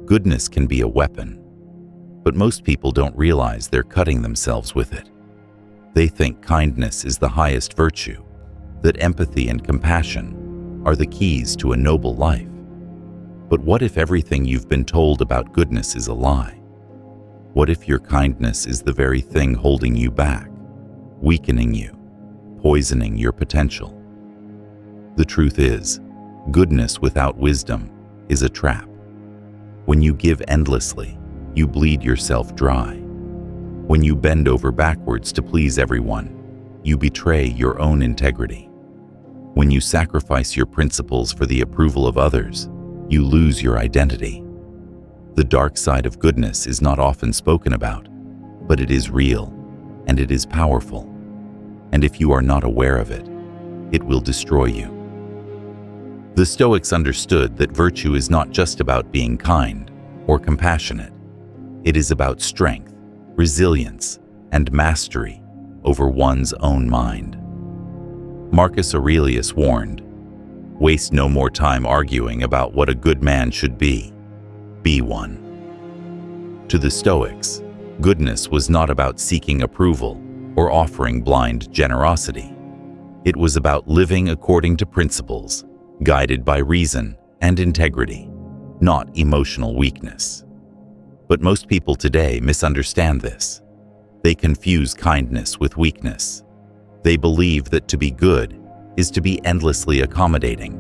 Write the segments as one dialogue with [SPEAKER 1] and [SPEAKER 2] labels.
[SPEAKER 1] Goodness can be a weapon, but most people don't realize they're cutting themselves with it. They think kindness is the highest virtue, that empathy and compassion are the keys to a noble life. But what if everything you've been told about goodness is a lie? What if your kindness is the very thing holding you back, weakening you, poisoning your potential? The truth is, goodness without wisdom is a trap. When you give endlessly, you bleed yourself dry. When you bend over backwards to please everyone, you betray your own integrity. When you sacrifice your principles for the approval of others, you lose your identity. The dark side of goodness is not often spoken about, but it is real, and it is powerful. And if you are not aware of it, it will destroy you. The Stoics understood that virtue is not just about being kind or compassionate. It is about strength, resilience, and mastery over one's own mind. Marcus Aurelius warned, "Waste no more time arguing about what a good man should be. Be one." To the Stoics, goodness was not about seeking approval or offering blind generosity. It was about living according to principles, guided by reason and integrity, not emotional weakness. But most people today misunderstand this. They confuse kindness with weakness. They believe that to be good is to be endlessly accommodating,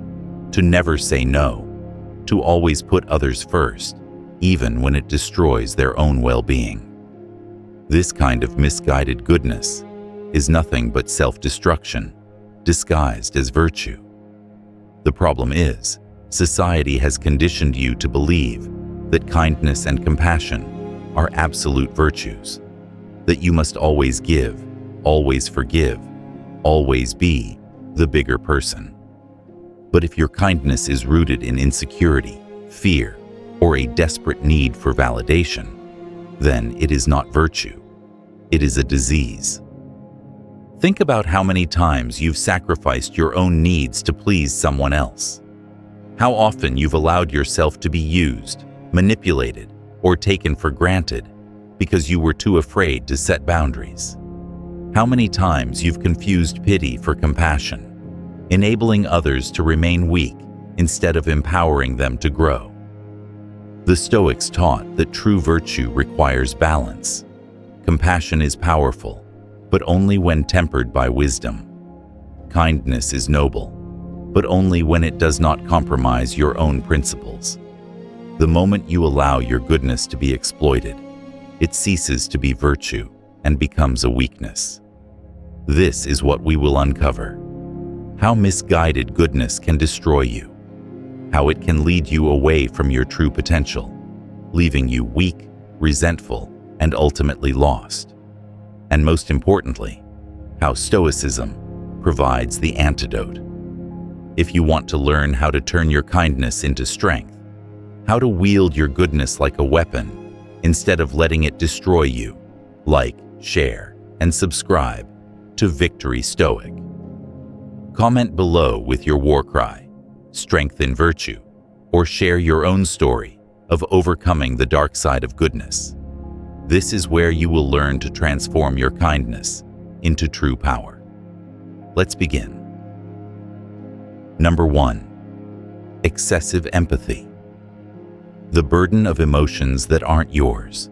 [SPEAKER 1] to never say no, to always put others first, even when it destroys their own well-being. This kind of misguided goodness is nothing but self-destruction, disguised as virtue. The problem is, society has conditioned you to believe that kindness and compassion are absolute virtues, that you must always give, always forgive, always be the bigger person. But if your kindness is rooted in insecurity, fear, or a desperate need for validation, then it is not virtue. It is a disease. Think about how many times you've sacrificed your own needs to please someone else. How often you've allowed yourself to be used, manipulated, or taken for granted because you were too afraid to set boundaries. How many times you've confused pity for compassion, enabling others to remain weak instead of empowering them to grow. The Stoics taught that true virtue requires balance. Compassion is powerful, but only when tempered by wisdom. Kindness is noble, but only when it does not compromise your own principles. The moment you allow your goodness to be exploited, it ceases to be virtue and becomes a weakness. This is what we will uncover: how misguided goodness can destroy you, how it can lead you away from your true potential, leaving you weak, resentful, and ultimately lost. And most importantly, how Stoicism provides the antidote. If you want to learn how to turn your kindness into strength, how to wield your goodness like a weapon instead of letting it destroy you, like, share, and subscribe to Victory Stoic. Comment below with your war cry, strength in virtue, or share your own story of overcoming the dark side of goodness. This is where you will learn to transform your kindness into true power. Let's begin. Number 1. Excessive empathy. The burden of emotions that aren't yours.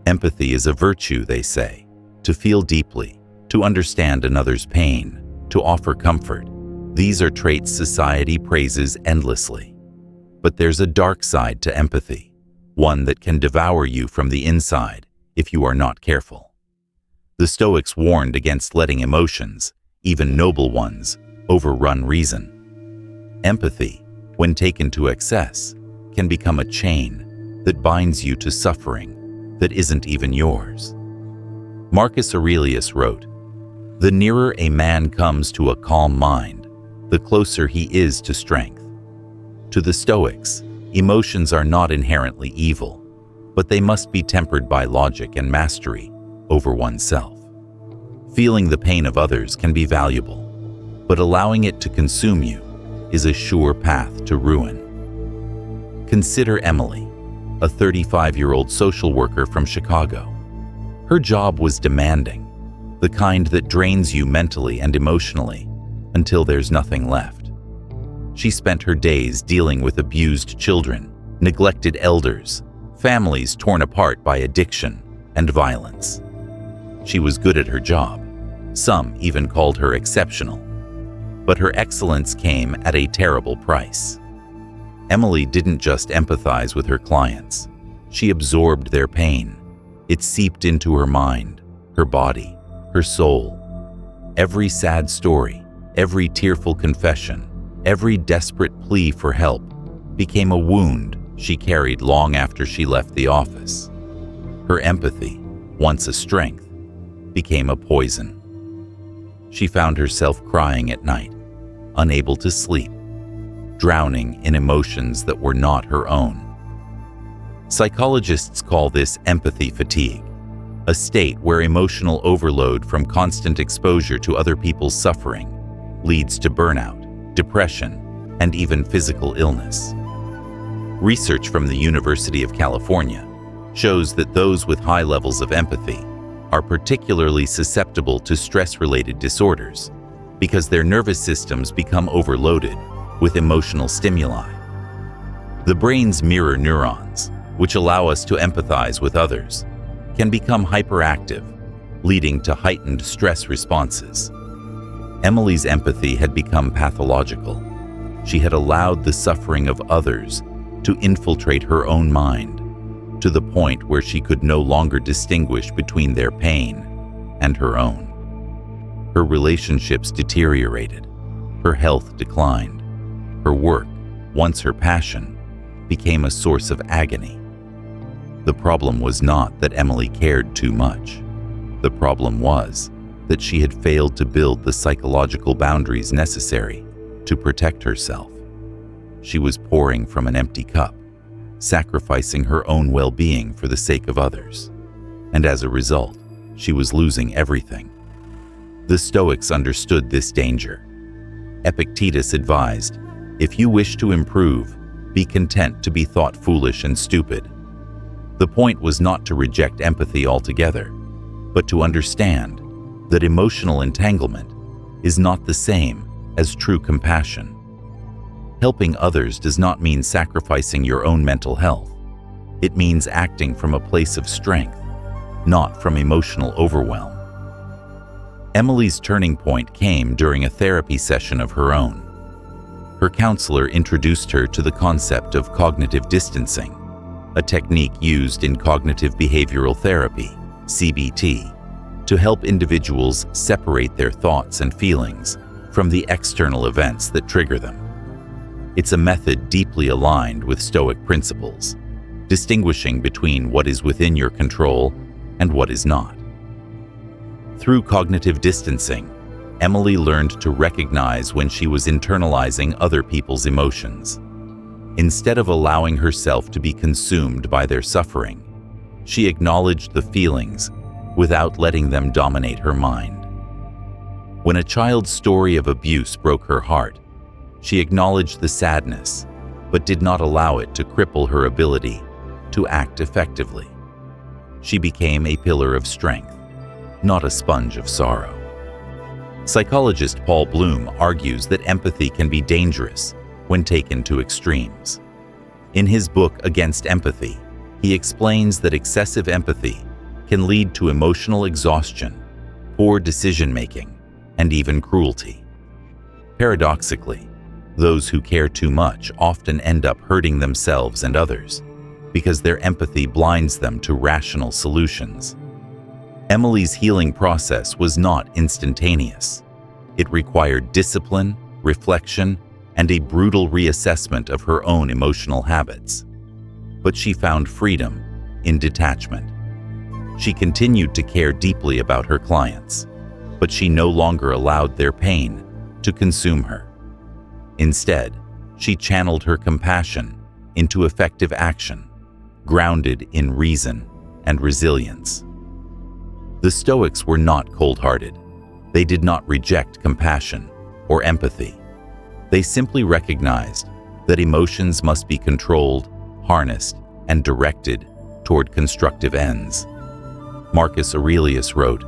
[SPEAKER 1] Empathy is a virtue, they say, to feel deeply, to understand another's pain, to offer comfort. These are traits society praises endlessly. But there's a dark side to empathy, one that can devour you from the inside if you are not careful. The Stoics warned against letting emotions, even noble ones, overrun reason. Empathy, when taken to excess, can become a chain that binds you to suffering that isn't even yours. Marcus Aurelius wrote, "The nearer a man comes to a calm mind, the closer he is to strength." To the Stoics, emotions are not inherently evil, but they must be tempered by logic and mastery over oneself. Feeling the pain of others can be valuable, but allowing it to consume you is a sure path to ruin. Consider Emily, a 35-year-old social worker from Chicago. Her job was demanding, the kind that drains you mentally and emotionally until there's nothing left. She spent her days dealing with abused children, neglected elders, families torn apart by addiction and violence. She was good at her job. Some even called her exceptional. But her excellence came at a terrible price. Emily didn't just empathize with her clients. She absorbed their pain. It seeped into her mind, her body, her soul. Every sad story, every tearful confession, every desperate plea for help became a wound she carried long after she left the office. Her empathy, once a strength, became a poison. She found herself crying at night, unable to sleep, drowning in emotions that were not her own. Psychologists call this empathy fatigue, a state where emotional overload from constant exposure to other people's suffering leads to burnout, depression, and even physical illness. Research from the University of California shows that those with high levels of empathy are particularly susceptible to stress-related disorders because their nervous systems become overloaded with emotional stimuli. The brain's mirror neurons, which allow us to empathize with others, can become hyperactive, leading to heightened stress responses. Emily's empathy had become pathological. She had allowed the suffering of others to infiltrate her own mind, to the point where she could no longer distinguish between their pain and her own. Her relationships deteriorated. Her health declined. Her work, once her passion, became a source of agony. The problem was not that Emily cared too much. The problem was that she had failed to build the psychological boundaries necessary to protect herself. She was pouring from an empty cup, sacrificing her own well-being for the sake of others. And as a result, she was losing everything. The Stoics understood this danger. Epictetus advised, "If you wish to improve, be content to be thought foolish and stupid." The point was not to reject empathy altogether, but to understand that emotional entanglement is not the same as true compassion. Helping others does not mean sacrificing your own mental health. It means acting from a place of strength, not from emotional overwhelm. Emily's turning point came during a therapy session of her own. Her counselor introduced her to the concept of cognitive distancing, a technique used in cognitive behavioral therapy, CBT, to help individuals separate their thoughts and feelings from the external events that trigger them. It's a method deeply aligned with Stoic principles, distinguishing between what is within your control and what is not. Through cognitive distancing, Emily learned to recognize when she was internalizing other people's emotions. Instead of allowing herself to be consumed by their suffering, she acknowledged the feelings without letting them dominate her mind. When a child's story of abuse broke her heart, she acknowledged the sadness, but did not allow it to cripple her ability to act effectively. She became a pillar of strength, not a sponge of sorrow. Psychologist Paul Bloom argues that empathy can be dangerous when taken to extremes. In his book Against Empathy, he explains that excessive empathy can lead to emotional exhaustion, poor decision-making, and even cruelty. Paradoxically, those who care too much often end up hurting themselves and others because their empathy blinds them to rational solutions. Emily's healing process was not instantaneous. It required discipline, reflection, and a brutal reassessment of her own emotional habits. But she found freedom in detachment. She continued to care deeply about her clients, but she no longer allowed their pain to consume her. Instead, she channeled her compassion into effective action, grounded in reason and resilience. The Stoics were not cold-hearted. They did not reject compassion or empathy. They simply recognized that emotions must be controlled harnessed, and directed toward constructive ends. Marcus Aurelius wrote,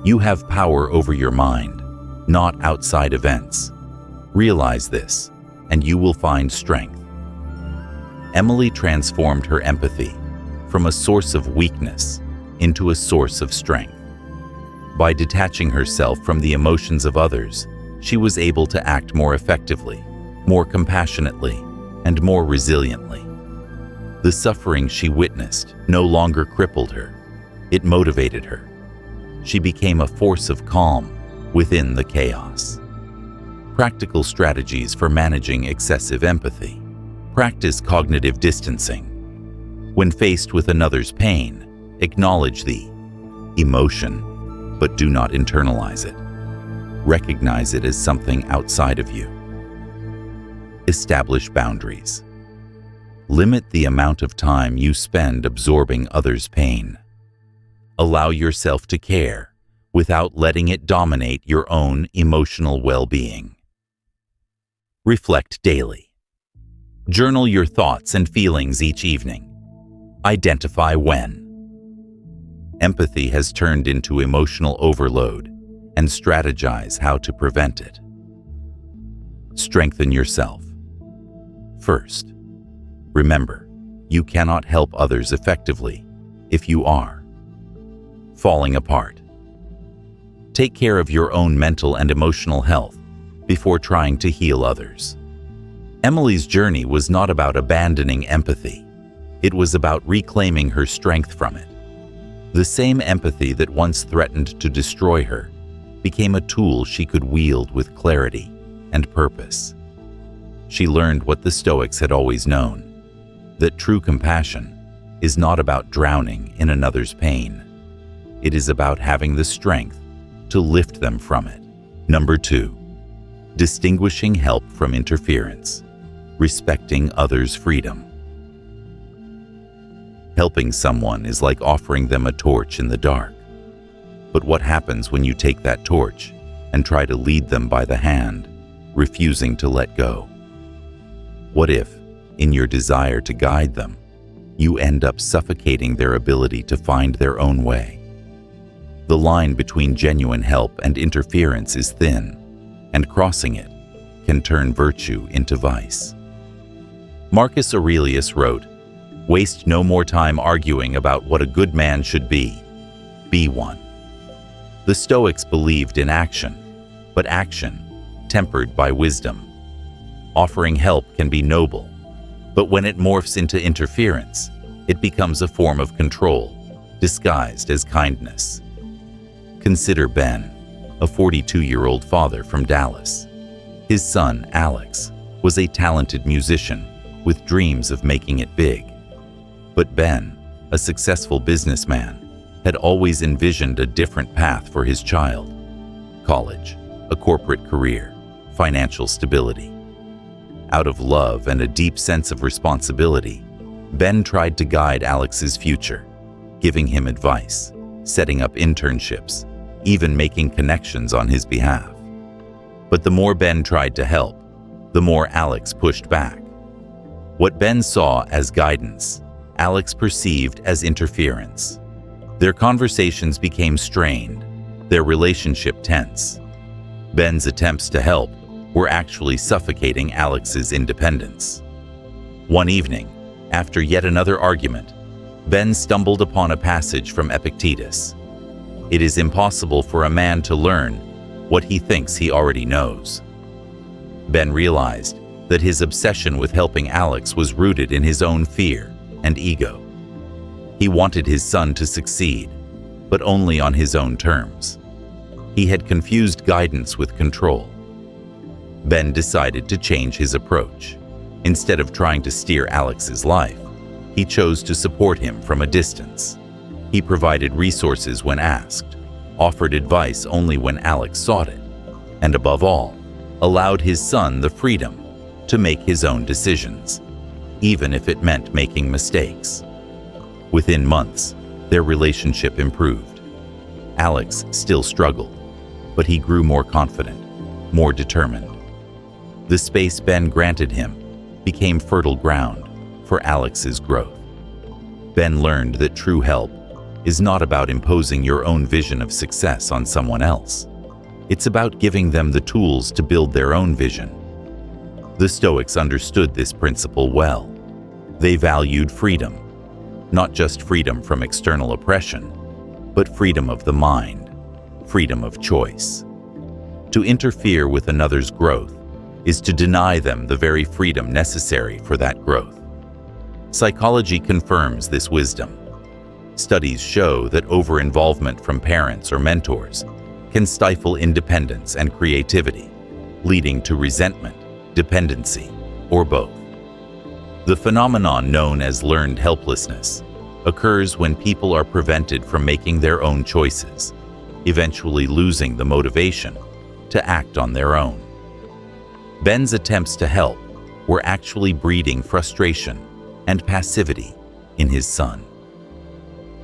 [SPEAKER 1] "You have power over your mind, not outside events. Realize this, and you will find strength." Emily transformed her empathy from a source of weakness into a source of strength. By detaching herself from the emotions of others, she was able to act more effectively, more compassionately, and more resiliently. The suffering she witnessed no longer crippled her. It motivated her. She became a force of calm within the chaos. Practical strategies for managing excessive empathy. Practice cognitive distancing. When faced with another's pain, acknowledge the emotion, but do not internalize it. Recognize it as something outside of you. Establish boundaries. Limit the amount of time you spend absorbing others' pain. Allow yourself to care without letting it dominate your own emotional well-being. Reflect daily. Journal your thoughts and feelings each evening. Identify when empathy has turned into emotional overload and strategize how to prevent it. Strengthen yourself. First, remember, you cannot help others effectively if you are falling apart. Take care of your own mental and emotional health before trying to heal others. Emily's journey was not about abandoning empathy. It was about reclaiming her strength from it. The same empathy that once threatened to destroy her became a tool she could wield with clarity and purpose. She learned what the Stoics had always known, that true compassion is not about drowning in another's pain. It is about having the strength to lift them from it. Number 2, distinguishing help from interference, respecting others' freedom. Helping someone is like offering them a torch in the dark. But what happens when you take that torch and try to lead them by the hand, refusing to let go? What if, in your desire to guide them, you end up suffocating their ability to find their own way? The line between genuine help and interference is thin, and crossing it can turn virtue into vice. Marcus Aurelius wrote, "Waste no more time arguing about what a good man should be. Be one." The Stoics believed in action, but action tempered by wisdom. Offering help can be noble, but when it morphs into interference, it becomes a form of control, disguised as kindness. Consider Ben, a 42-year-old father from Dallas. His son, Alex, was a talented musician with dreams of making it big. But Ben, a successful businessman, had always envisioned a different path for his child: college, a corporate career, financial stability. Out of love and a deep sense of responsibility, Ben tried to guide Alex's future, giving him advice, setting up internships, even making connections on his behalf. But the more Ben tried to help, the more Alex pushed back. What Ben saw as guidance, Alex perceived as interference. Their conversations became strained, their relationship tense. Ben's attempts to help were actually suffocating Alex's independence. One evening, after yet another argument, Ben stumbled upon a passage from Epictetus. "It is impossible for a man to learn what he thinks he already knows." Ben realized that his obsession with helping Alex was rooted in his own fear and ego. He wanted his son to succeed, but only on his own terms. He had confused guidance with control. Ben decided to change his approach. Instead of trying to steer Alex's life, he chose to support him from a distance. He provided resources when asked, offered advice only when Alex sought it, and above all, allowed his son the freedom to make his own decisions, even if it meant making mistakes. Within months, their relationship improved. Alex still struggled, but he grew more confident, more determined. The space Ben granted him became fertile ground for Alex's growth. Ben learned that true help is not about imposing your own vision of success on someone else. It's about giving them the tools to build their own vision. The Stoics understood this principle well. They valued freedom, not just freedom from external oppression, but freedom of the mind, freedom of choice. To interfere with another's growth is to deny them the very freedom necessary for that growth. Psychology confirms this wisdom. Studies show that over-involvement from parents or mentors can stifle independence and creativity, leading to resentment, dependency, or both. The phenomenon known as learned helplessness occurs when people are prevented from making their own choices, eventually losing the motivation to act on their own. Ben's attempts to help were actually breeding frustration and passivity in his son.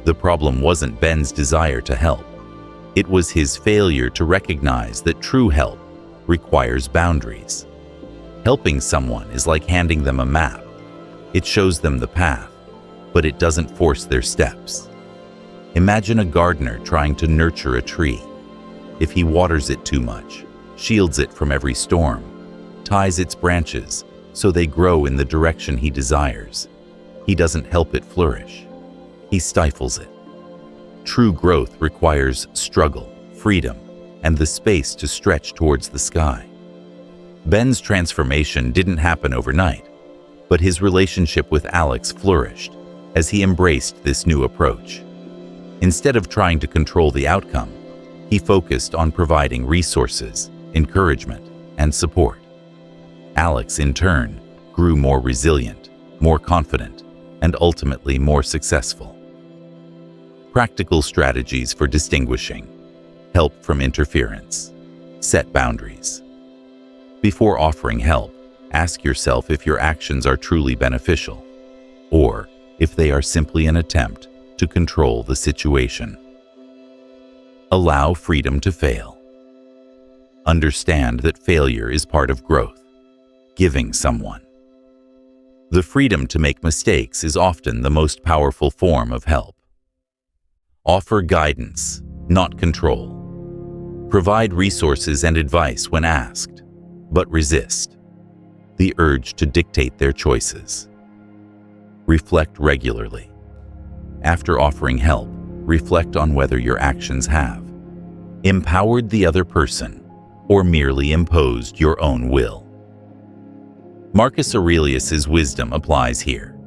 [SPEAKER 1] The problem wasn't Ben's desire to help. It was his failure to recognize that true help requires boundaries. Helping someone is like handing them a map. It shows them the path, but it doesn't force their steps. Imagine a gardener trying to nurture a tree. If he waters it too much, shields it from every storm, ties its branches so they grow in the direction he desires, he doesn't help it flourish. He stifles it. True growth requires struggle, freedom, and the space to stretch towards the sky. Ben's transformation didn't happen overnight, but his relationship with Alex flourished as he embraced this new approach. Instead of trying to control the outcome, he focused on providing resources, encouragement, and support. Alex, in turn, grew more resilient, more confident, and ultimately more successful. Practical strategies for distinguishing: help from interference. Set boundaries. Before offering help, ask yourself if your actions are truly beneficial, or if they are simply an attempt to control the situation. Allow freedom to fail. Understand that failure is part of growth, giving someone. The freedom to make mistakes is often the most powerful form of help. Offer guidance, not control. Provide resources and advice when asked, but resist the urge to dictate their choices. Reflect regularly. After offering help, reflect on whether your actions have empowered the other person or merely imposed your own will. Marcus Aurelius's wisdom applies here.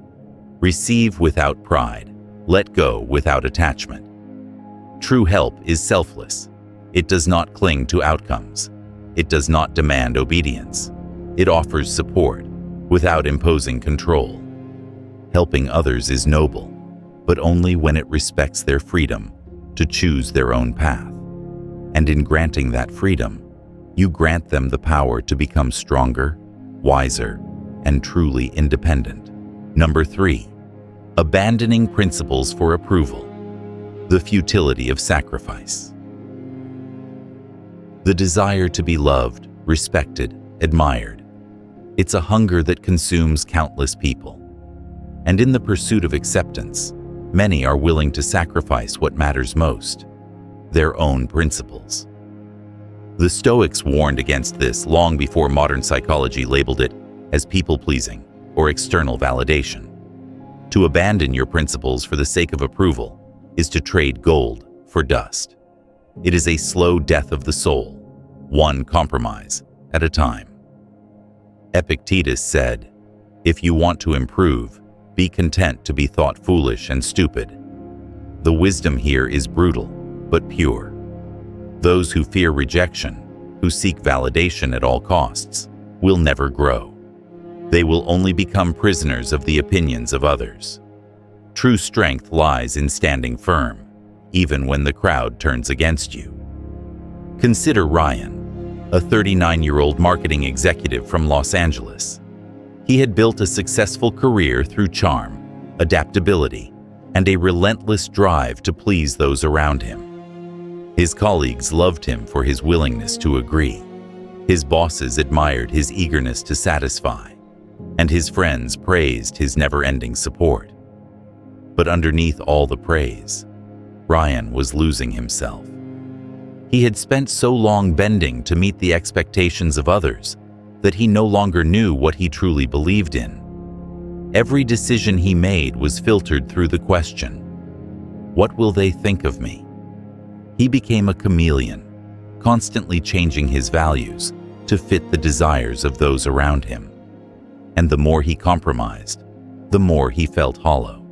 [SPEAKER 1] Receive without pride, let go without attachment. True help is selfless. It does not cling to outcomes. It does not demand obedience. It offers support without imposing control. Helping others is noble, but only when it respects their freedom to choose their own path. And in granting that freedom, you grant them the power to become stronger, wiser, and truly independent. Number 3, abandoning principles for approval. The futility of sacrifice. The desire to be loved, respected, admired. It's a hunger that consumes countless people. And in the pursuit of acceptance, many are willing to sacrifice what matters most: their own principles. The Stoics warned against this long before modern psychology labeled it as people-pleasing or external validation. To abandon your principles for the sake of approval is to trade gold for dust. It is a slow death of the soul, one compromise at a time. Epictetus said, "If you want to improve, be content to be thought foolish and stupid." The wisdom here is brutal, but pure. Those who fear rejection, who seek validation at all costs, will never grow. They will only become prisoners of the opinions of others. True strength lies in standing firm, even when the crowd turns against you. Consider Ryan, a 39-year-old marketing executive from Los Angeles. He had built a successful career through charm, adaptability, and a relentless drive to please those around him. His colleagues loved him for his willingness to agree. His bosses admired his eagerness to satisfy. and his friends praised his never-ending support. But underneath all the praise, Ryan was losing himself. He had spent so long bending to meet the expectations of others that he no longer knew what he truly believed in. Every decision he made was filtered through the question, "What will they think of me?" He became a chameleon, constantly changing his values to fit the desires of those around him. And the more he compromised, the more he felt hollow.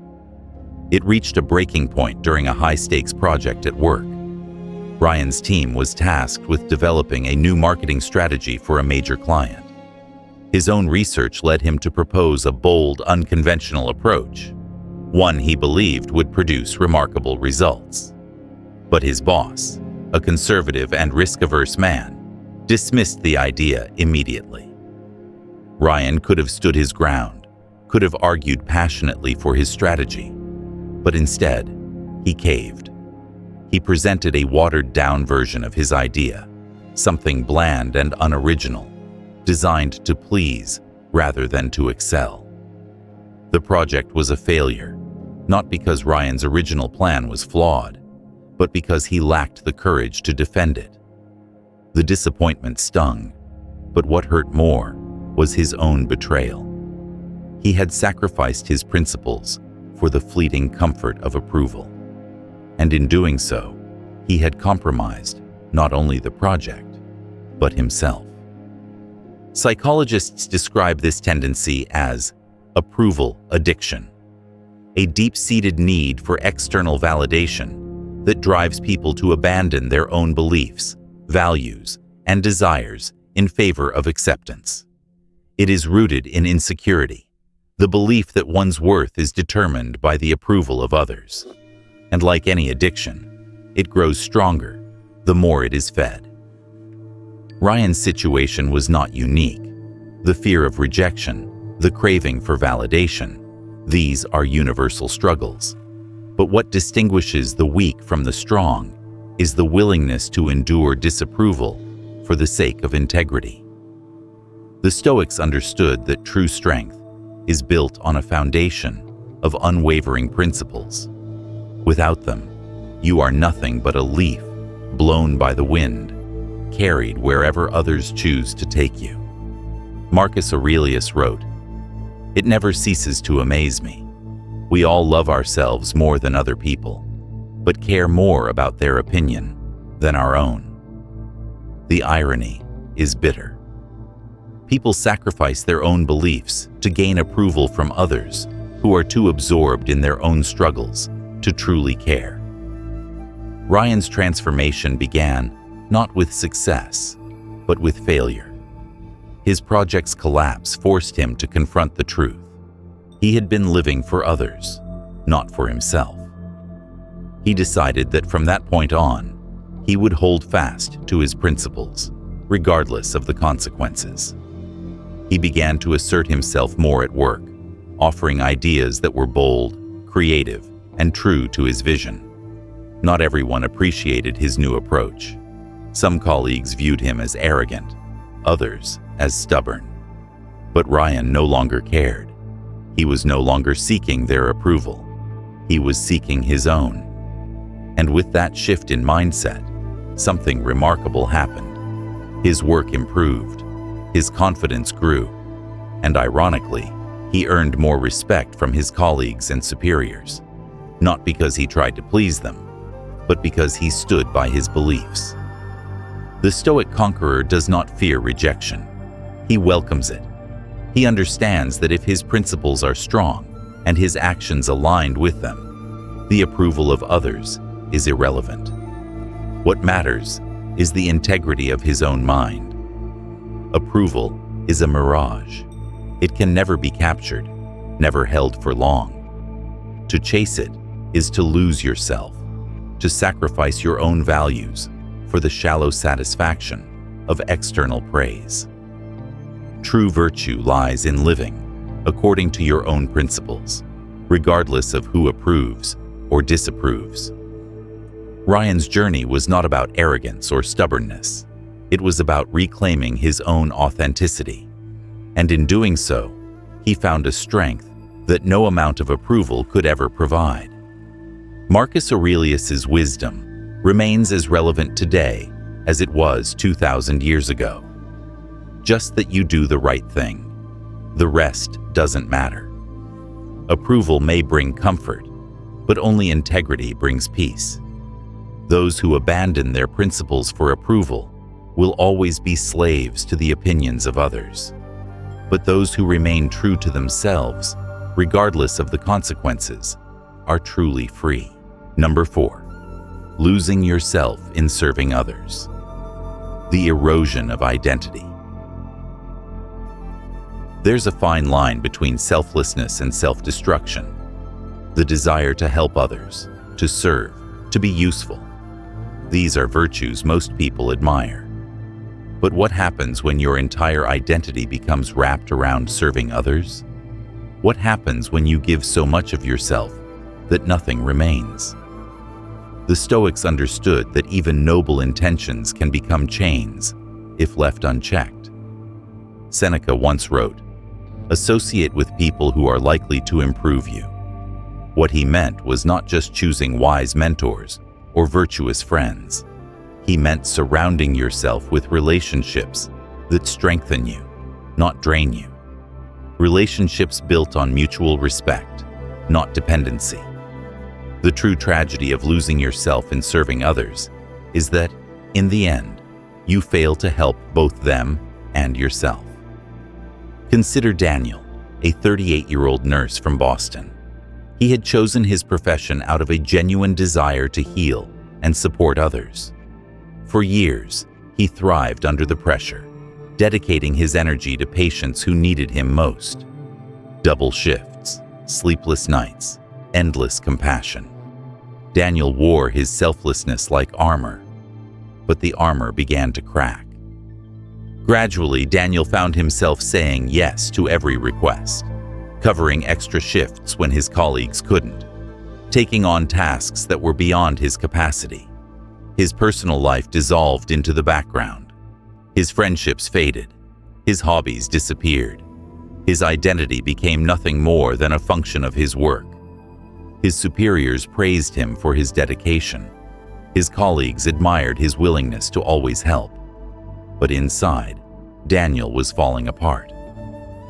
[SPEAKER 1] It reached a breaking point during a high-stakes project at work. Ryan's team was tasked with developing a new marketing strategy for a major client. His own research led him to propose a bold, unconventional approach, one he believed would produce remarkable results. But his boss, a conservative and risk-averse man, dismissed the idea immediately. Ryan could have stood his ground, could have argued passionately for his strategy, but instead, he caved. He presented a watered-down version of his idea, something bland and unoriginal, designed to please rather than to excel. The project was a failure, not because Ryan's original plan was flawed, but because he lacked the courage to defend it. The disappointment stung, but what hurt more was his own betrayal. He had sacrificed his principles for the fleeting comfort of approval. And in doing so, he had compromised not only the project, but himself. Psychologists describe this tendency as approval addiction, a deep-seated need for external validation that drives people to abandon their own beliefs, values, and desires in favor of acceptance. It is rooted in insecurity, the belief that one's worth is determined by the approval of others. And like any addiction, it grows stronger the more it is fed. Ryan's situation was not unique. The fear of rejection, the craving for validation, these are universal struggles. But what distinguishes the weak from the strong is the willingness to endure disapproval for the sake of integrity. The Stoics understood that true strength is built on a foundation of unwavering principles. Without them, you are nothing but a leaf blown by the wind, carried wherever others choose to take you. Marcus Aurelius wrote, "It never ceases to amaze me. We all love ourselves more than other people, but care more about their opinion than our own." The irony is bitter. People sacrifice their own beliefs to gain approval from others who are too absorbed in their own struggles to truly care. Ryan's transformation began not with success, but with failure. His project's collapse forced him to confront the truth. He had been living for others, not for himself. He decided that from that point on, he would hold fast to his principles, regardless of the consequences. He began to assert himself more at work, offering ideas that were bold, creative, and true to his vision. Not everyone appreciated his new approach. Some colleagues viewed him as arrogant, others as stubborn. But Ryan no longer cared. He was no longer seeking their approval. He was seeking his own. And with that shift in mindset, something remarkable happened. His work improved, his confidence grew, and ironically, he earned more respect from his colleagues and superiors, not because he tried to please them, but because he stood by his beliefs. The Stoic conqueror does not fear rejection. He welcomes it. He understands that if his principles are strong and his actions aligned with them, the approval of others is irrelevant. What matters is the integrity of his own mind. Approval is a mirage. It can never be captured, never held for long. To chase it is to lose yourself, to sacrifice your own values for the shallow satisfaction of external praise. True virtue lies in living according to your own principles, regardless of who approves or disapproves. Ryan's journey was not about arrogance or stubbornness. It was about reclaiming his own authenticity. And in doing so, He found a strength that no amount of approval could ever provide. Marcus Aurelius's wisdom remains as relevant today as it was 2,000 years ago. Just that you do the right thing. The rest doesn't matter. Approval may bring comfort, but only integrity brings peace. Those who abandon their principles for approval will always be slaves to the opinions of others. But those who remain true to themselves, regardless of the consequences, are truly free. Number 4. Losing yourself in serving others. The erosion of identity. There's a fine line between selflessness and self-destruction. The desire to help others, to serve, to be useful. These are virtues most people admire. But what happens when your entire identity becomes wrapped around serving others? What happens when you give so much of yourself that nothing remains? The Stoics understood that even noble intentions can become chains if left unchecked. Seneca once wrote, "Associate with people who are likely to improve you." What he meant was not just choosing wise mentors or virtuous friends. He meant surrounding yourself with relationships that strengthen you, not drain you. Relationships built on mutual respect, not dependency. The true tragedy of losing yourself in serving others is that, in the end, you fail to help both them and yourself. Consider Daniel, a 38-year-old nurse from Boston. He had chosen his profession out of a genuine desire to heal and support others. For years, he thrived under the pressure, dedicating his energy to patients who needed him most. Double shifts, sleepless nights, endless compassion. Daniel wore his selflessness like armor, but the armor began to crack. Gradually, Daniel found himself saying yes to every request, covering extra shifts when his colleagues couldn't, taking on tasks that were beyond his capacity. His personal life dissolved into the background. His friendships faded. His hobbies disappeared. His identity became nothing more than a function of his work. His superiors praised him for his dedication. His colleagues admired his willingness to always help. But inside, Daniel was falling apart.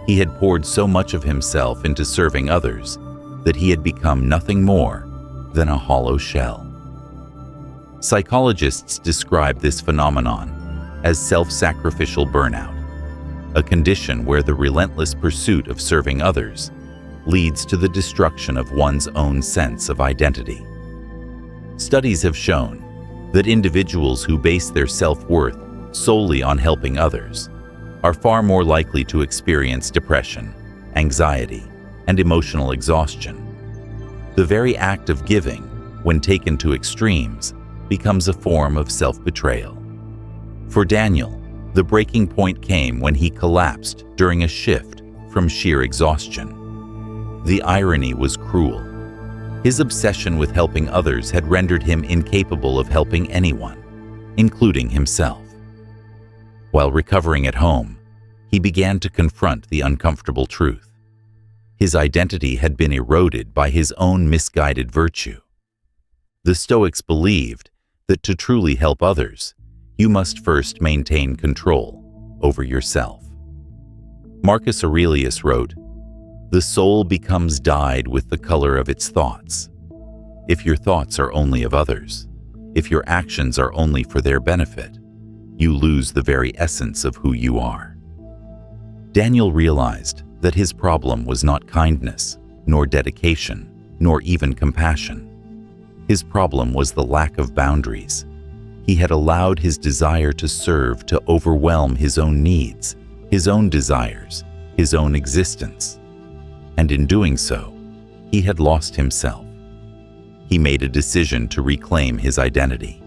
[SPEAKER 1] He had poured so much of himself into serving others that he had become nothing more than a hollow shell. Psychologists describe this phenomenon as self-sacrificial burnout, a condition where the relentless pursuit of serving others leads to the destruction of one's own sense of identity. Studies have shown that individuals who base their self-worth solely on helping others are far more likely to experience depression, anxiety, and emotional exhaustion. The very act of giving, when taken to extremes, becomes a form of self-betrayal. For Daniel, the breaking point came when he collapsed during a shift from sheer exhaustion. The irony was cruel. His obsession with helping others had rendered him incapable of helping anyone, including himself. While recovering at home, he began to confront the uncomfortable truth. His identity had been eroded by his own misguided virtue. The Stoics believed that to truly help others, you must first maintain control over yourself. Marcus Aurelius wrote, "The soul becomes dyed with the color of its thoughts. If your thoughts are only of others, if your actions are only for their benefit, you lose the very essence of who you are." Daniel realized that his problem was not kindness, nor dedication, nor even compassion. His problem was the lack of boundaries. He had allowed his desire to serve to overwhelm his own needs, his own desires, his own existence. And in doing so, he had lost himself. He made a decision to reclaim his identity.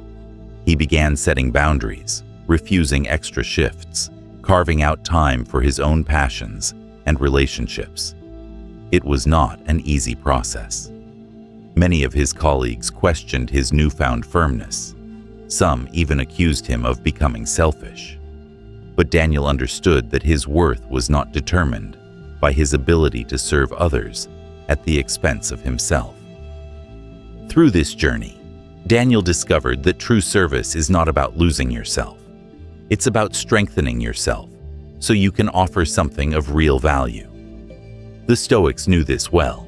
[SPEAKER 1] He began setting boundaries, refusing extra shifts, carving out time for his own passions and relationships. It was not an easy process. Many of his colleagues questioned his newfound firmness. Some even accused him of becoming selfish. But Daniel understood that his worth was not determined by his ability to serve others at the expense of himself. Through this journey, Daniel discovered that true service is not about losing yourself. It's about strengthening yourself so you can offer something of real value. The Stoics knew this well.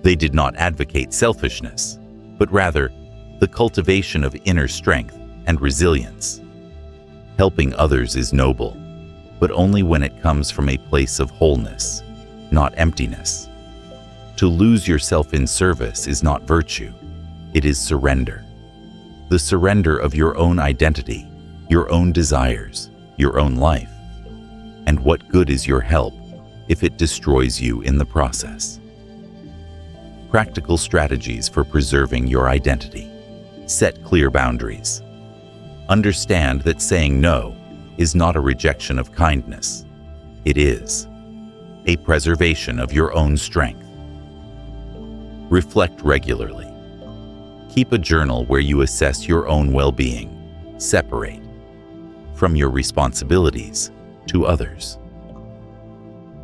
[SPEAKER 1] They did not advocate selfishness, but rather the cultivation of inner strength and resilience. Helping others is noble, but only when it comes from a place of wholeness, not emptiness. To lose yourself in service is not virtue, it is surrender. The surrender of your own identity, your own desires, your own life. And what good is your help if it destroys you in the process? Practical strategies for preserving your identity. Set clear boundaries. Understand that saying no is not a rejection of kindness. It is a preservation of your own strength. Reflect regularly. Keep a journal where you assess your own well-being. Separate from your responsibilities to others.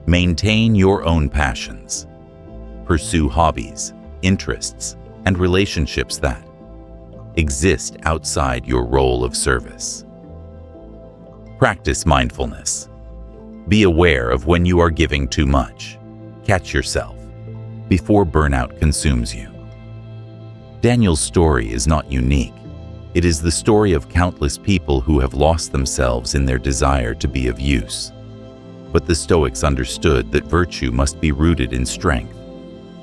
[SPEAKER 1] Maintain your own passions. Pursue hobbies, interests, and relationships that exist outside your role of service. Practice mindfulness. Be aware of when you are giving too much. Catch yourself before burnout consumes you. Daniel's story is not unique. It is the story of countless people who have lost themselves in their desire to be of use. But the Stoics understood that virtue must be rooted in strength,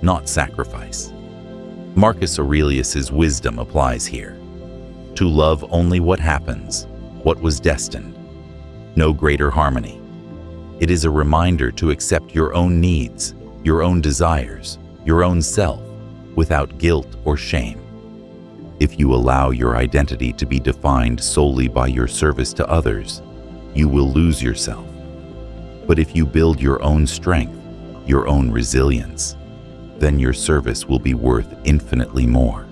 [SPEAKER 1] not sacrifice. Marcus Aurelius's wisdom applies here. To love only what happens, what was destined. No greater harmony. It is a reminder to accept your own needs, your own desires, your own self, without guilt or shame. If you allow your identity to be defined solely by your service to others, you will lose yourself. But if you build your own strength, your own resilience, then your service will be worth infinitely more,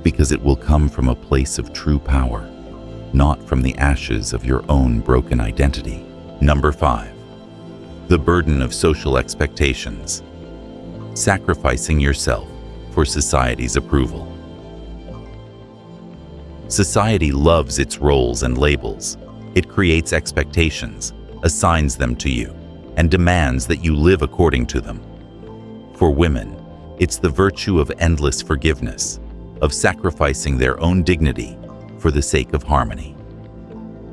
[SPEAKER 1] because it will come from a place of true power, not from the ashes of your own broken identity. Number 5. The burden of social expectations. Sacrificing yourself for society's approval. Society loves its roles and labels. It creates expectations, assigns them to you, and demands that you live according to them. For women, it's the virtue of endless forgiveness, of sacrificing their own dignity for the sake of harmony.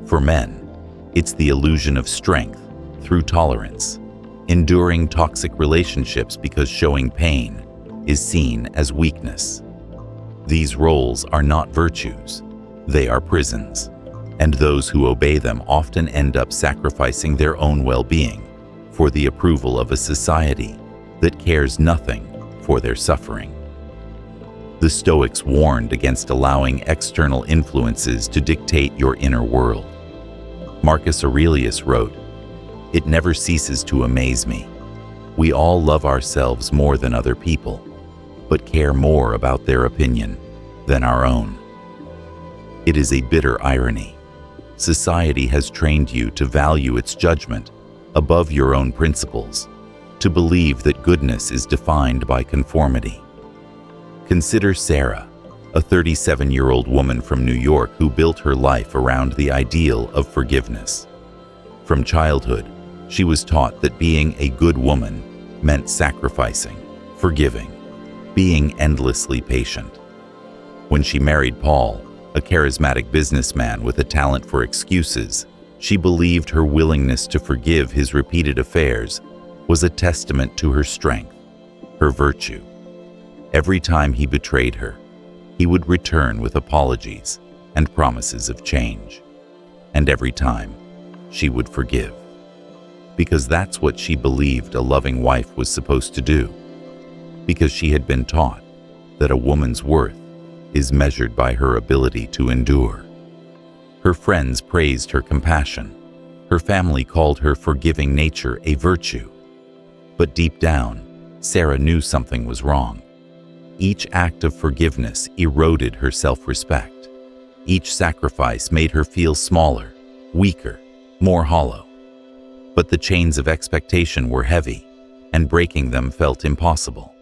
[SPEAKER 1] For men, it's the illusion of strength through tolerance, enduring toxic relationships because showing pain is seen as weakness. These roles are not virtues, they are prisons, and those who obey them often end up sacrificing their own well-being for the approval of a society that cares nothing for their suffering. The Stoics warned against allowing external influences to dictate your inner world. Marcus Aurelius wrote, "It never ceases to amaze me. We all love ourselves more than other people, but care more about their opinion than our own." It is a bitter irony. Society has trained you to value its judgment above your own principles, to believe that goodness is defined by conformity. Consider Sarah, a 37-year-old woman from New York who built her life around the ideal of forgiveness. From childhood, she was taught that being a good woman meant sacrificing, forgiving, being endlessly patient. When she married Paul, a charismatic businessman with a talent for excuses, she believed her willingness to forgive his repeated affairs was a testament to her strength, her virtue. Every time he betrayed her, he would return with apologies and promises of change. And every time, she would forgive. Because that's what she believed a loving wife was supposed to do. Because she had been taught that a woman's worth is measured by her ability to endure. Her friends praised her compassion. Her family called her forgiving nature a virtue. But deep down, Sarah knew something was wrong. Each act of forgiveness eroded her self-respect. Each sacrifice made her feel smaller, weaker, more hollow. but the chains of expectation were heavy, and breaking them felt impossible.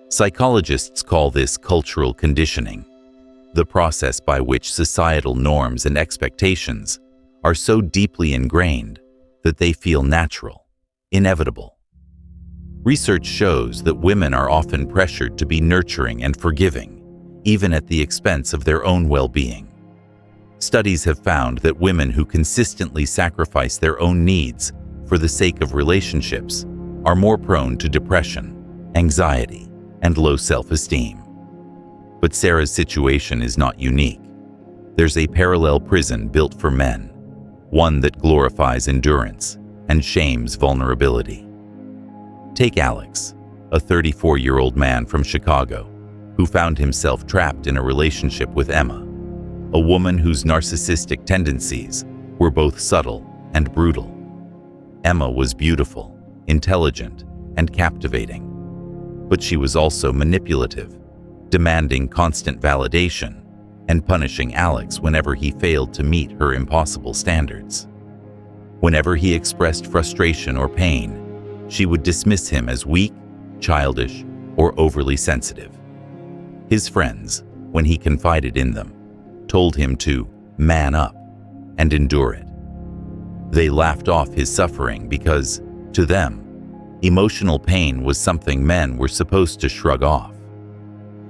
[SPEAKER 1] Psychologists call this cultural conditioning, the process by which societal norms and expectations are so deeply ingrained that they feel natural, inevitable. Research shows that women are often pressured to be nurturing and forgiving, even at the expense of their own well-being. Studies have found that women who consistently sacrifice their own needs for the sake of relationships are more prone to depression, anxiety, and low self-esteem. But Sarah's situation is not unique. There's a parallel prison built for men, one that glorifies endurance and shames vulnerability. Take Alex, a 34-year-old man from Chicago, who found himself trapped in a relationship with Emma, a woman whose narcissistic tendencies were both subtle and brutal. Emma was beautiful, intelligent, and captivating, but she was also manipulative, demanding constant validation and punishing Alex whenever he failed to meet her impossible standards. Whenever he expressed frustration or pain, she would dismiss him as weak, childish, or overly sensitive. His friends, when he confided in them, told him to man up and endure it. They laughed off his suffering because, to them, emotional pain was something men were supposed to shrug off.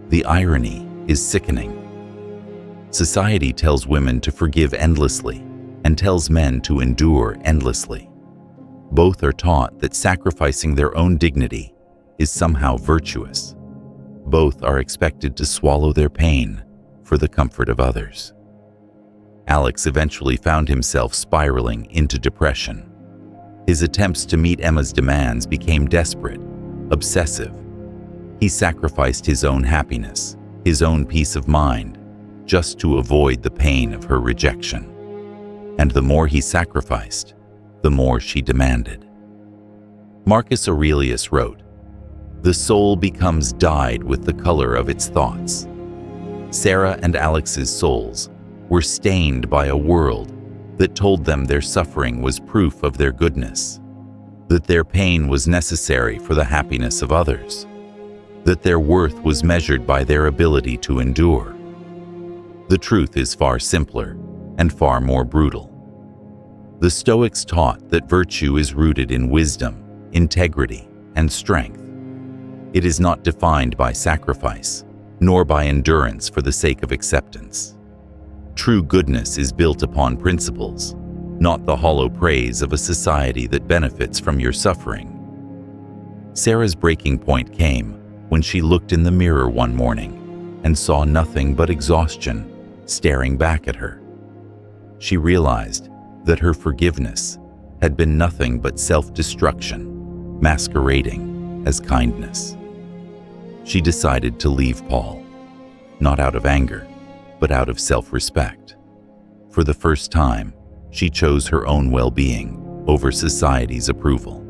[SPEAKER 1] The irony is sickening. Society tells women to forgive endlessly and tells men to endure endlessly. Both are taught that sacrificing their own dignity is somehow virtuous. Both are expected to swallow their pain for the comfort of others. Alex eventually found himself spiraling into depression. His attempts to meet Emma's demands became desperate, obsessive. He sacrificed his own happiness, his own peace of mind, just to avoid the pain of her rejection. And the more he sacrificed, the more she demanded. Marcus Aurelius wrote, "The soul becomes dyed with the color of its thoughts." Sarah and Alex's souls were stained by a world that told them their suffering was proof of their goodness, that their pain was necessary for the happiness of others, that their worth was measured by their ability to endure. The truth is far simpler and far more brutal. The Stoics taught that virtue is rooted in wisdom, integrity, and strength. It is not defined by sacrifice, nor by endurance for the sake of acceptance. True goodness is built upon principles, not the hollow praise of a society that benefits from your suffering. Sarah's breaking point came when she looked in the mirror one morning and saw nothing but exhaustion staring back at her. She realized that her forgiveness had been nothing but self-destruction, masquerading as kindness. She decided to leave Paul, not out of anger, but out of self-respect. For the first time, she chose her own well-being over society's approval.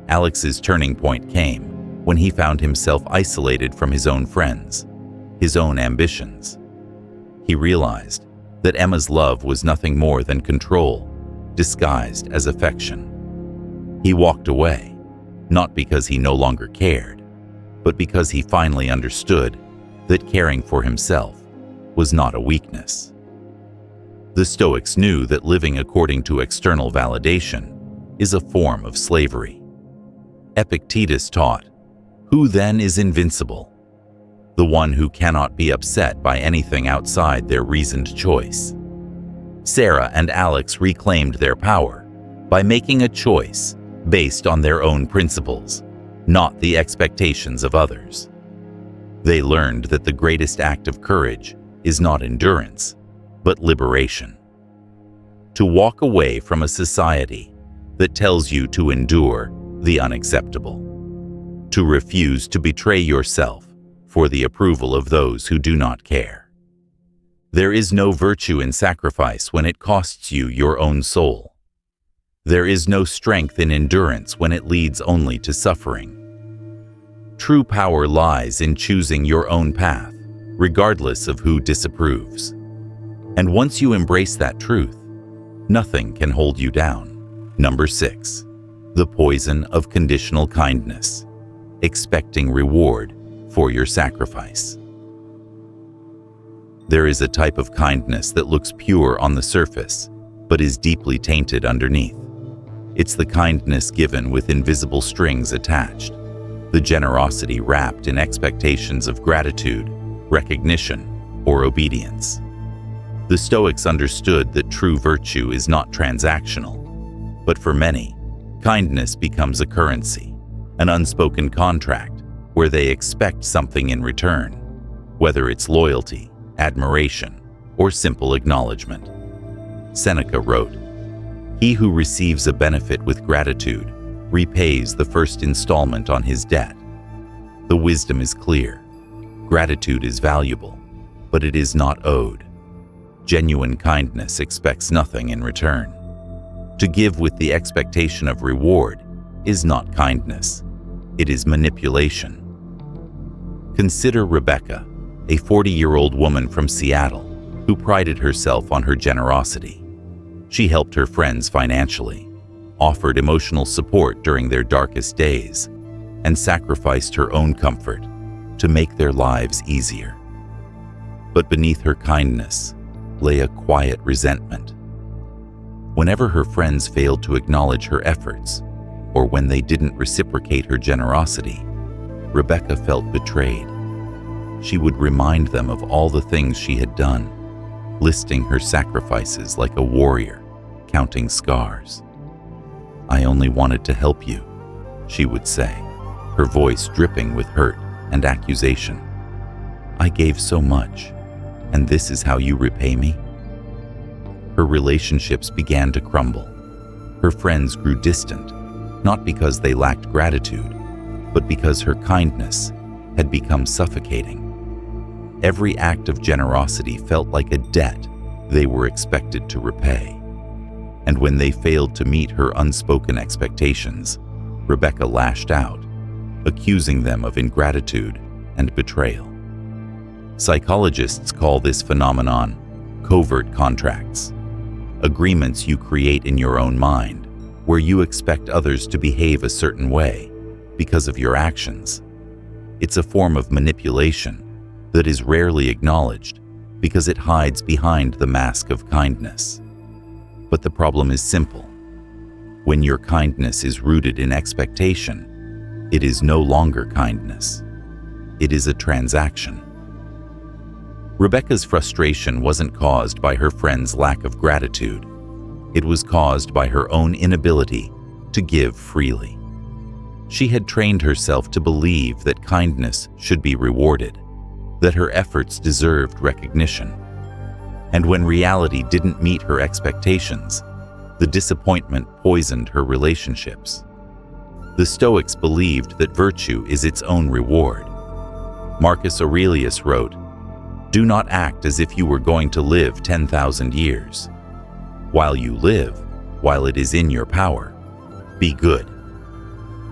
[SPEAKER 1] Alex's turning point came when he found himself isolated from his own friends, his own ambitions. He realized that Emma's love was nothing more than control, disguised as affection. He walked away, not because he no longer cared, but because he finally understood that caring for himself was not a weakness. The Stoics knew that living according to external validation is a form of slavery. Epictetus taught, "Who then is invincible? The one who cannot be upset by anything outside their reasoned choice." Sarah and Alex reclaimed their power by making a choice based on their own principles, not the expectations of others. They learned that the greatest act of courage is not endurance, but liberation. To walk away from a society that tells you to endure the unacceptable. To refuse to betray yourself for the approval of those who do not care. There is no virtue in sacrifice when it costs you your own soul. There is no strength in endurance when it leads only to suffering. True power lies in choosing your own path, regardless of who disapproves. And once you embrace that truth, nothing can hold you down. Number 6. The poison of conditional kindness. Expecting reward for your sacrifice. There is a type of kindness that looks pure on the surface, but is deeply tainted underneath. It's the kindness given with invisible strings attached, the generosity wrapped in expectations of gratitude, recognition, or obedience. The Stoics understood that true virtue is not transactional, but for many, kindness becomes a currency, an unspoken contract where they expect something in return, whether it's loyalty, admiration, or simple acknowledgement. Seneca wrote, "He who receives a benefit with gratitude repays the first installment on his debt." The wisdom is clear. Gratitude is valuable, but it is not owed. Genuine kindness expects nothing in return. To give with the expectation of reward is not kindness. It is manipulation. Consider Rebecca, a 40-year-old woman from Seattle who prided herself on her generosity. She helped her friends financially, offered emotional support during their darkest days, and sacrificed her own comfort to make their lives easier. But beneath her kindness lay a quiet resentment. Whenever her friends failed to acknowledge her efforts, or when they didn't reciprocate her generosity, Rebecca felt betrayed. She would remind them of all the things she had done, listing her sacrifices like a warrior, counting scars. "I only wanted to help you," she would say, her voice dripping with hurt and accusation. "I gave so much, and this is how you repay me?" Her relationships began to crumble. Her friends grew distant, not because they lacked gratitude, but because her kindness had become suffocating. Every act of generosity felt like a debt they were expected to repay. And when they failed to meet her unspoken expectations, Rebecca lashed out, accusing them of ingratitude and betrayal. Psychologists call this phenomenon covert contracts, agreements you create in your own mind, where you expect others to behave a certain way because of your actions. It's a form of manipulation that is rarely acknowledged because it hides behind the mask of kindness. But the problem is simple. When your kindness is rooted in expectation, it is no longer kindness. It is a transaction. Rebecca's frustration wasn't caused by her friend's lack of gratitude. It was caused by her own inability to give freely. She had trained herself to believe that kindness should be rewarded, that her efforts deserved recognition. And when reality didn't meet her expectations, the disappointment poisoned her relationships. The Stoics believed that virtue is its own reward. Marcus Aurelius wrote, "Do not act as if you were going to live 10,000 years. While you live, while it is in your power, be good."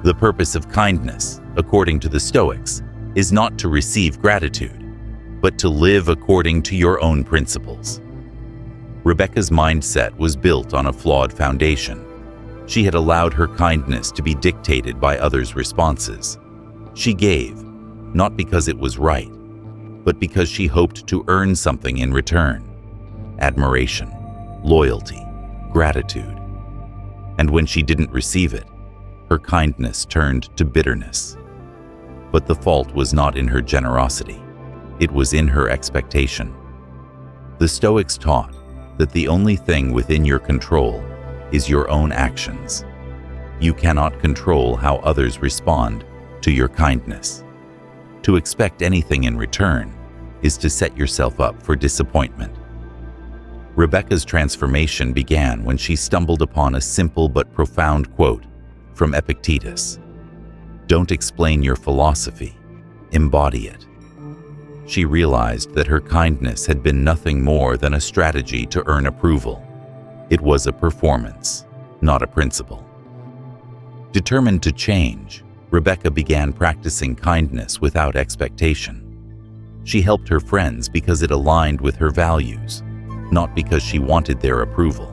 [SPEAKER 1] The purpose of kindness, according to the Stoics, is not to receive gratitude, but to live according to your own principles. Rebecca's mindset was built on a flawed foundation. She had allowed her kindness to be dictated by others' responses. She gave, not because it was right, but because she hoped to earn something in return: admiration, loyalty, gratitude. And when she didn't receive it, her kindness turned to bitterness. But the fault was not in her generosity. It was in her expectation. The Stoics taught that the only thing within your control is your own actions. You cannot control how others respond to your kindness. To expect anything in return is to set yourself up for disappointment. Rebecca's transformation began when she stumbled upon a simple but profound quote from Epictetus. "Don't explain your philosophy, embody it." She realized that her kindness had been nothing more than a strategy to earn approval. It was a performance, not a principle. Determined to change, Rebecca began practicing kindness without expectation. She helped her friends because it aligned with her values, not because she wanted their approval.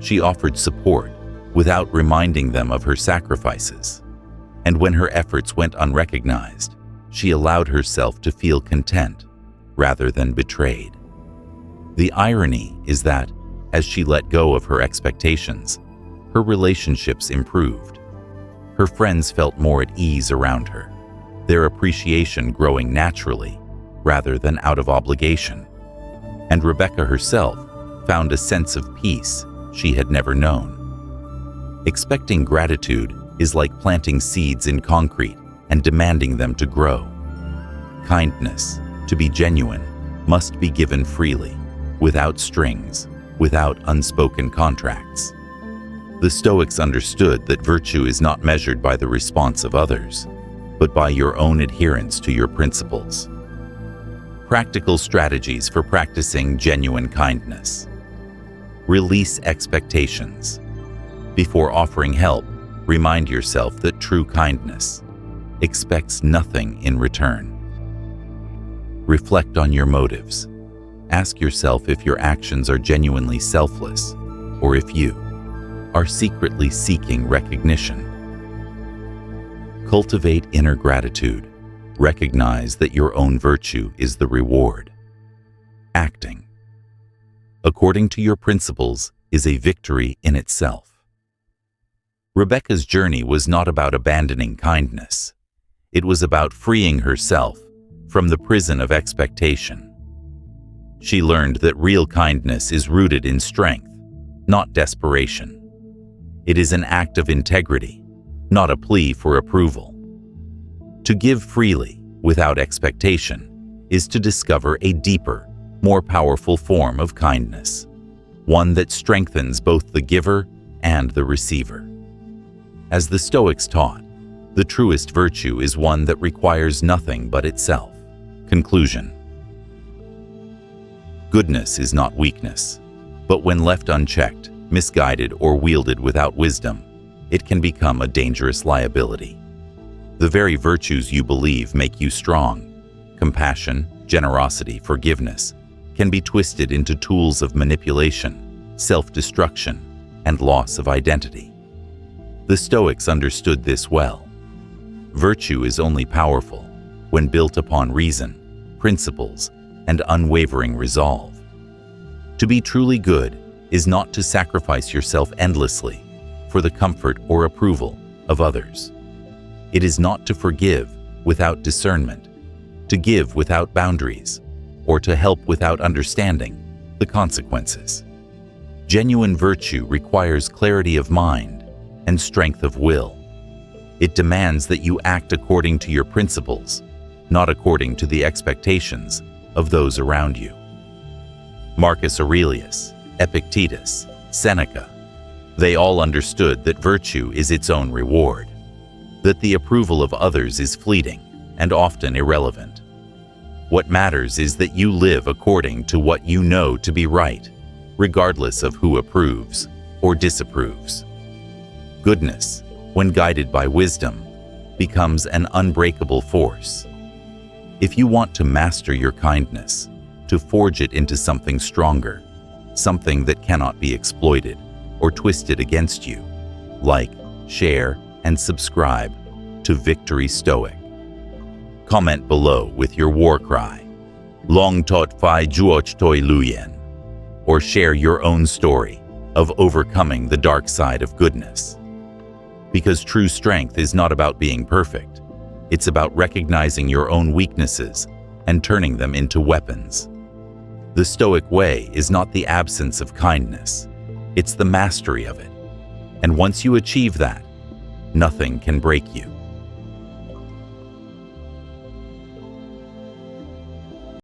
[SPEAKER 1] She offered support without reminding them of her sacrifices. And when her efforts went unrecognized, she allowed herself to feel content rather than betrayed. The irony is that, as she let go of her expectations, her relationships improved. Her friends felt more at ease around her, their appreciation growing naturally rather than out of obligation. And Rebecca herself found a sense of peace she had never known. Expecting gratitude is like planting seeds in concrete and demanding them to grow. Kindness, to be genuine, must be given freely, without strings, without unspoken contracts. The Stoics understood that virtue is not measured by the response of others, but by your own adherence to your principles. Practical strategies for practicing genuine kindness. Release expectations. Before offering help, remind yourself that true kindness expects nothing in return. Reflect on your motives. Ask yourself if your actions are genuinely selfless, or if you are secretly seeking recognition. Cultivate inner gratitude. Recognize that your own virtue is the reward. Acting according to your principles is a victory in itself. Rebecca's journey was not about abandoning kindness. It was about freeing herself from the prison of expectation. She learned that real kindness is rooted in strength, not desperation. It is an act of integrity, not a plea for approval. To give freely, without expectation, is to discover a deeper, more powerful form of kindness, one that strengthens both the giver and the receiver. As the Stoics taught, the truest virtue is one that requires nothing but itself. Conclusion. Goodness is not weakness, but when left unchecked, misguided, or wielded without wisdom, it can become a dangerous liability. The very virtues you believe make you strong, compassion, generosity, forgiveness, can be twisted into tools of manipulation, self-destruction, and loss of identity. The Stoics understood this well. Virtue is only powerful when built upon reason, principles, and unwavering resolve. To be truly good is not to sacrifice yourself endlessly for the comfort or approval of others. It is not to forgive without discernment, to give without boundaries, or to help without understanding the consequences. Genuine virtue requires clarity of mind and strength of will. It demands that you act according to your principles, not according to the expectations of those around you. Marcus Aurelius, Epictetus, Seneca, they all understood that virtue is its own reward, that the approval of others is fleeting and often irrelevant. What matters is that you live according to what you know to be right, regardless of who approves or disapproves. Goodness, when guided by wisdom, becomes an unbreakable force. If you want to master your kindness, to forge it into something stronger, something that cannot be exploited or twisted against you, like, share, and subscribe to Victory Stoic. Comment below with your war cry, Long tot fai juoch toi luyen, or share your own story of overcoming the dark side of goodness. Because true strength is not about being perfect. It's about recognizing your own weaknesses and turning them into weapons. The Stoic way is not the absence of kindness. It's the mastery of it. And once you achieve that, nothing can break you.